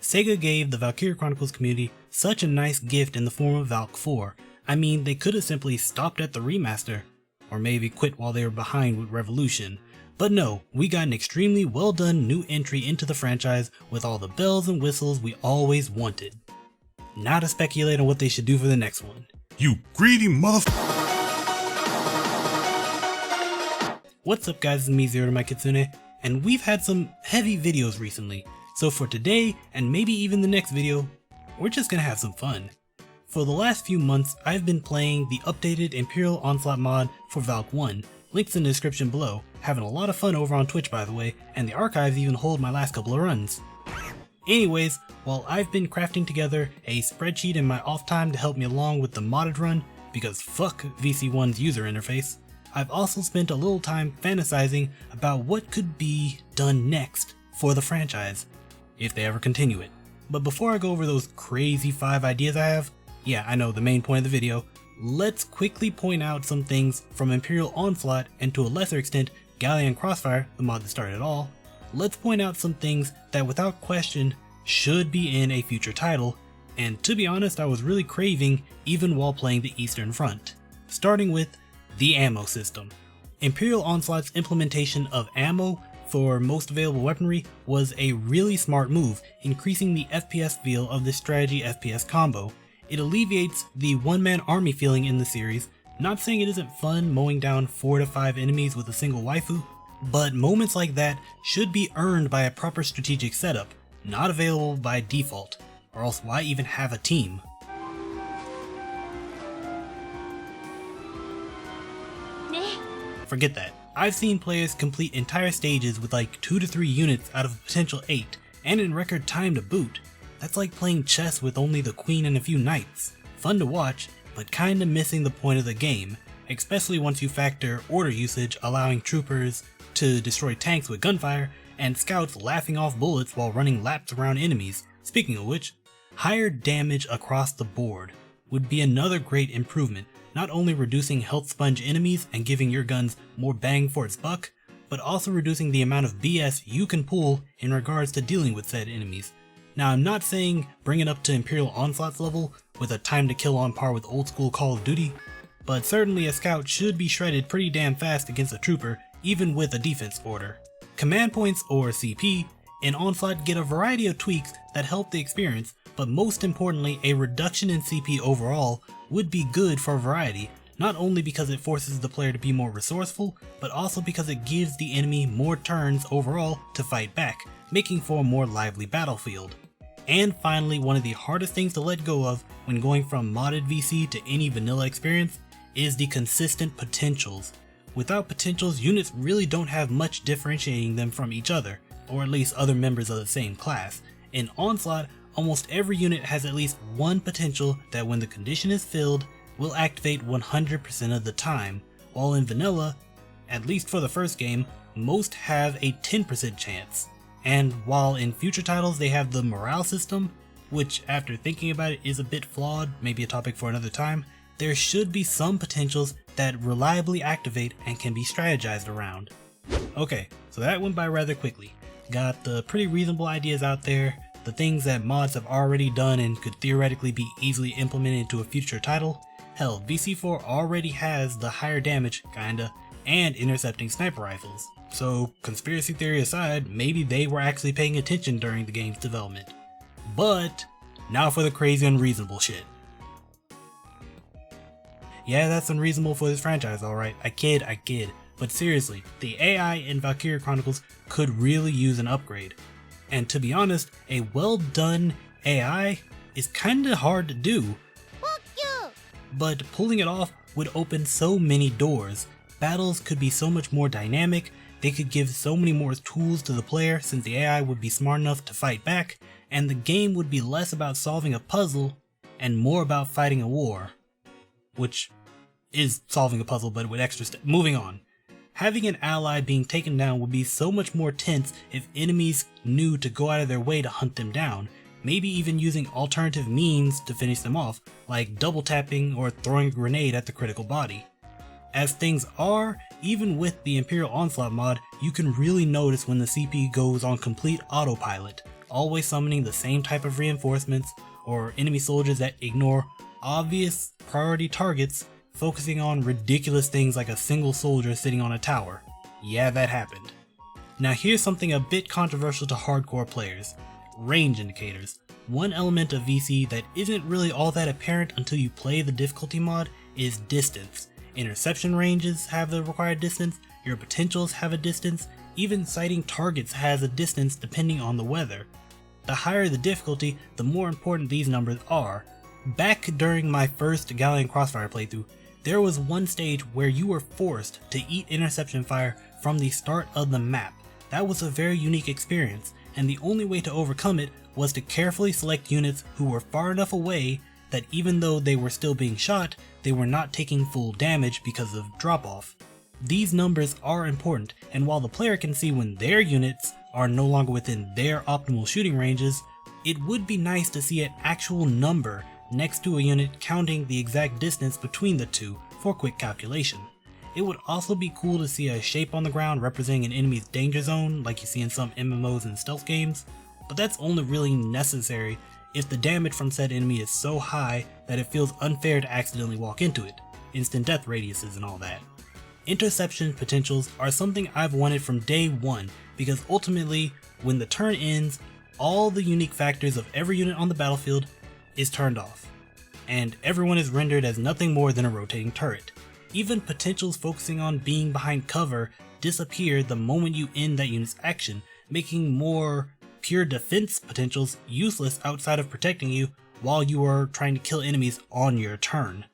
Sega gave the Valkyria Chronicles community such a nice gift in the form of Valk 4. I mean, they could have simply stopped at the remaster, or maybe quit while they were behind with Revolution. But no, we got an extremely well done new entry into the franchise with all the bells and whistles we always wanted. Now to speculate on what they should do for the next one. You greedy motherfucker! What's up guys, it's me Zerodomai Kitsune, and we've had some heavy videos recently, so for today, and maybe even the next video, we're just gonna have some fun. For the last few months, I've been playing the updated Imperial Onslaught mod for Valk 1, links in the description below, having a lot of fun over on Twitch by the way, and the archives even hold my last couple of runs. Anyways, while I've been crafting together a spreadsheet in my off time to help me along with the modded run, because fuck VC1's user interface, I've also spent a little time fantasizing about what could be done next for the franchise, if they ever continue it. But before I go over those crazy 5 ideas I have, yeah, I know, the main point of the video, let's quickly point out some things from Imperial Onslaught and to a lesser extent Galleon Crossfire, the mod that started it all. Let's point out some things that without question should be in a future title, and to be honest I was really craving even while playing the Eastern Front. Starting with the ammo system. Imperial Onslaught's implementation of ammo for most available weaponry was a really smart move, increasing the FPS feel of this strategy FPS combo. It alleviates the one-man army feeling in the series, not saying it isn't fun mowing down 4 to 5 enemies with a single waifu, but moments like that should be earned by a proper strategic setup, not available by default, or else why even have a team? Forget that. I've seen players complete entire stages with like 2 to 3 units out of a potential 8, and in record time to boot. That's like playing chess with only the queen and a few knights. Fun to watch, but kinda missing the point of the game, especially once you factor order usage allowing troopers to destroy tanks with gunfire, and scouts laughing off bullets while running laps around enemies. Speaking of which, higher damage across the board would be another great improvement, not only reducing health sponge enemies and giving your guns more bang for its buck, but also reducing the amount of BS you can pull in regards to dealing with said enemies. Now I'm not saying bring it up to Imperial Onslaught's level with a time to kill on par with old school Call of Duty, but certainly a scout should be shredded pretty damn fast against a trooper even with a defense order. Command points, or CP, in Onslaught get a variety of tweaks that help the experience, but most importantly a reduction in CP overall would be good for variety, not only because it forces the player to be more resourceful, but also because it gives the enemy more turns overall to fight back, making for a more lively battlefield. And finally, one of the hardest things to let go of when going from modded VC to any vanilla experience is the consistent potentials. Without potentials, units really don't have much differentiating them from each other, or at least other members of the same class. In Onslaught, almost every unit has at least one potential that when the condition is filled, will activate 100% of the time, while in vanilla, at least for the first game, most have a 10% chance. And while in future titles they have the morale system, which after thinking about it is a bit flawed, maybe a topic for another time, there should be some potentials that reliably activate and can be strategized around. Okay, so that went by rather quickly. Got the pretty reasonable ideas out there, the things that mods have already done and could theoretically be easily implemented into a future title. Hell, VC4 already has the higher damage, kinda, and intercepting sniper rifles. So conspiracy theory aside, maybe they were actually paying attention during the game's development. But now for the crazy unreasonable shit. Yeah, that's unreasonable for this franchise, alright, I kid, but seriously, the AI in Valkyria Chronicles could really use an upgrade. And to be honest, a well done AI is kinda hard to do. But pulling it off would open so many doors. Battles could be so much more dynamic, they could give so many more tools to the player since the AI would be smart enough to fight back, and the game would be less about solving a puzzle and more about fighting a war. Which is solving a puzzle but with extra steps. Moving on. Having an ally being taken down would be so much more tense if enemies knew to go out of their way to hunt them down, maybe even using alternative means to finish them off, like double tapping or throwing a grenade at the critical body. As things are, even with the Imperial Onslaught mod, you can really notice when the CP goes on complete autopilot. always summoning the same type of reinforcements, or enemy soldiers that ignore obvious priority targets, focusing on ridiculous things like a single soldier sitting on a tower. Yeah, that happened. Now here's something a bit controversial to hardcore players: range indicators. One element of VC that isn't really all that apparent until you play the difficulty mod is distance. Interception ranges have the required distance, your potentials have a distance, even sighting targets has a distance depending on the weather. The higher the difficulty, the more important these numbers are. Back during my first Galleon Crossfire playthrough, there was one stage where you were forced to eat interception fire from the start of the map. That was a very unique experience, and the only way to overcome it was to carefully select units who were far enough away that even though they were still being shot, they were not taking full damage because of drop-off. These numbers are important, and while the player can see when their units are no longer within their optimal shooting ranges, it would be nice to see an actual number next to a unit counting the exact distance between the two for quick calculation. It would also be cool to see a shape on the ground representing an enemy's danger zone like you see in some MMOs and stealth games, but that's only really necessary if the damage from said enemy is so high that it feels unfair to accidentally walk into it, instant death radiuses and all that. Interception potentials are something I've wanted from day one because ultimately, when the turn ends, all the unique factors of every unit on the battlefield is turned off, and everyone is rendered as nothing more than a rotating turret. Even potentials focusing on being behind cover disappear the moment you end that unit's action, making more pure defense potentials useless outside of protecting you while you are trying to kill enemies on your turn.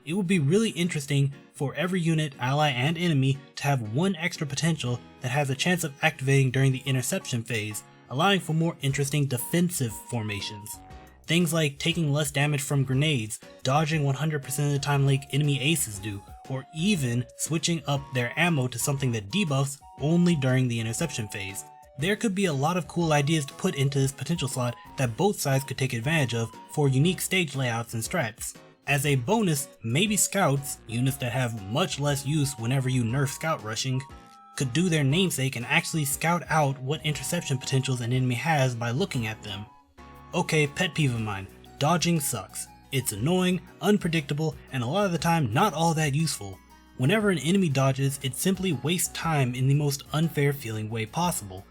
It would be really interesting for every unit, ally and enemy, to have one extra potential that has a chance of activating during the interception phase, allowing for more interesting defensive formations. Things like taking less damage from grenades, dodging 100% of the time like enemy aces do, or even switching up their ammo to something that debuffs only during the interception phase. There could be a lot of cool ideas to put into this potential slot that both sides could take advantage of for unique stage layouts and strats. As a bonus, maybe scouts, units that have much less use whenever you nerf scout rushing, could do their namesake and actually scout out what interception potentials an enemy has by looking at them. Okay, pet peeve of mine, dodging sucks. It's annoying, unpredictable, and a lot of the time not all that useful. Whenever an enemy dodges, it simply wastes time in the most unfair feeling way possible.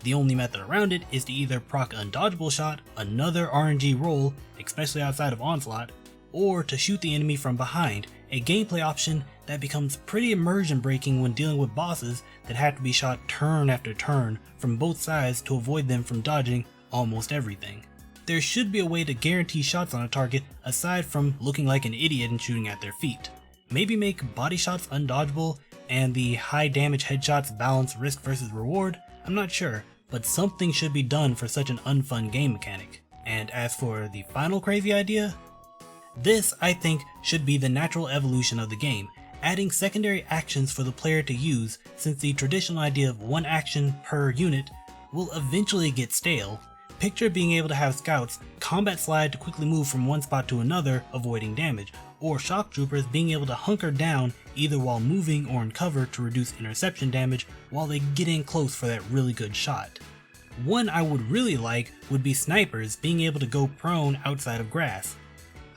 The only method around it is to either proc an undodgeable shot, another RNG roll, especially outside of Onslaught, or to shoot the enemy from behind, a gameplay option that becomes pretty immersion breaking when dealing with bosses that have to be shot turn after turn from both sides to avoid them from dodging almost everything. There should be a way to guarantee shots on a target aside from looking like an idiot and shooting at their feet. Maybe make body shots undodgeable and the high damage headshots balance risk versus reward, I'm not sure, but something should be done for such an unfun game mechanic. And as for the final crazy idea, this, I think, should be the natural evolution of the game, adding secondary actions for the player to use, since the traditional idea of one action per unit will eventually get stale. Picture being able to have scouts combat slide to quickly move from one spot to another, avoiding damage, or shock troopers being able to hunker down either while moving or in cover to reduce interception damage while they get in close for that really good shot. One I would really like would be snipers being able to go prone outside of grass.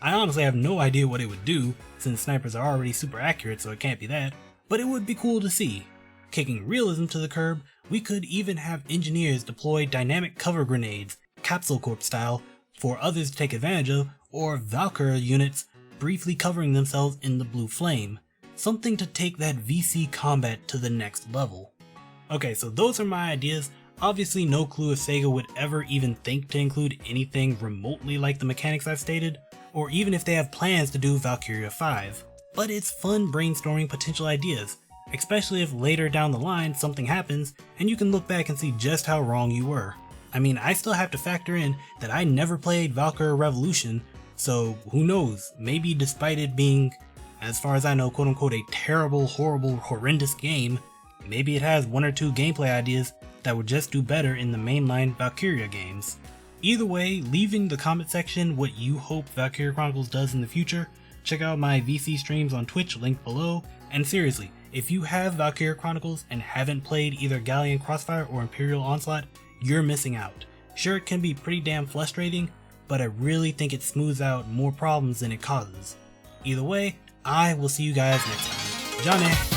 I honestly have no idea what it would do, since snipers are already super accurate, so it can't be that, but it would be cool to see. Kicking realism to the curb, we could even have engineers deploy dynamic cover grenades, Capsule Corp style, for others to take advantage of, or Valkyria units briefly covering themselves in the blue flame. Something to take that VC combat to the next level. Okay, so those are my ideas. Obviously no clue if Sega would ever even think to include anything remotely like the mechanics I've stated, or even if they have plans to do Valkyria 5. But it's fun brainstorming potential ideas, especially if later down the line something happens and you can look back and see just how wrong you were. I mean, I still have to factor in that I never played Valkyria Revolution, so who knows, maybe despite it being, as far as I know, quote unquote a terrible, horrible, horrendous game, maybe it has one or two gameplay ideas that would just do better in the mainline Valkyria games. Either way, leave in the comment section what you hope Valkyria Chronicles does in the future. Check out my VC streams on Twitch, linked below, and seriously, if you have Valkyria Chronicles and haven't played either Galleon Crossfire or Imperial Onslaught, you're missing out. Sure, it can be pretty damn frustrating, but I really think it smooths out more problems than it causes. Either way, I will see you guys next time. Johnny!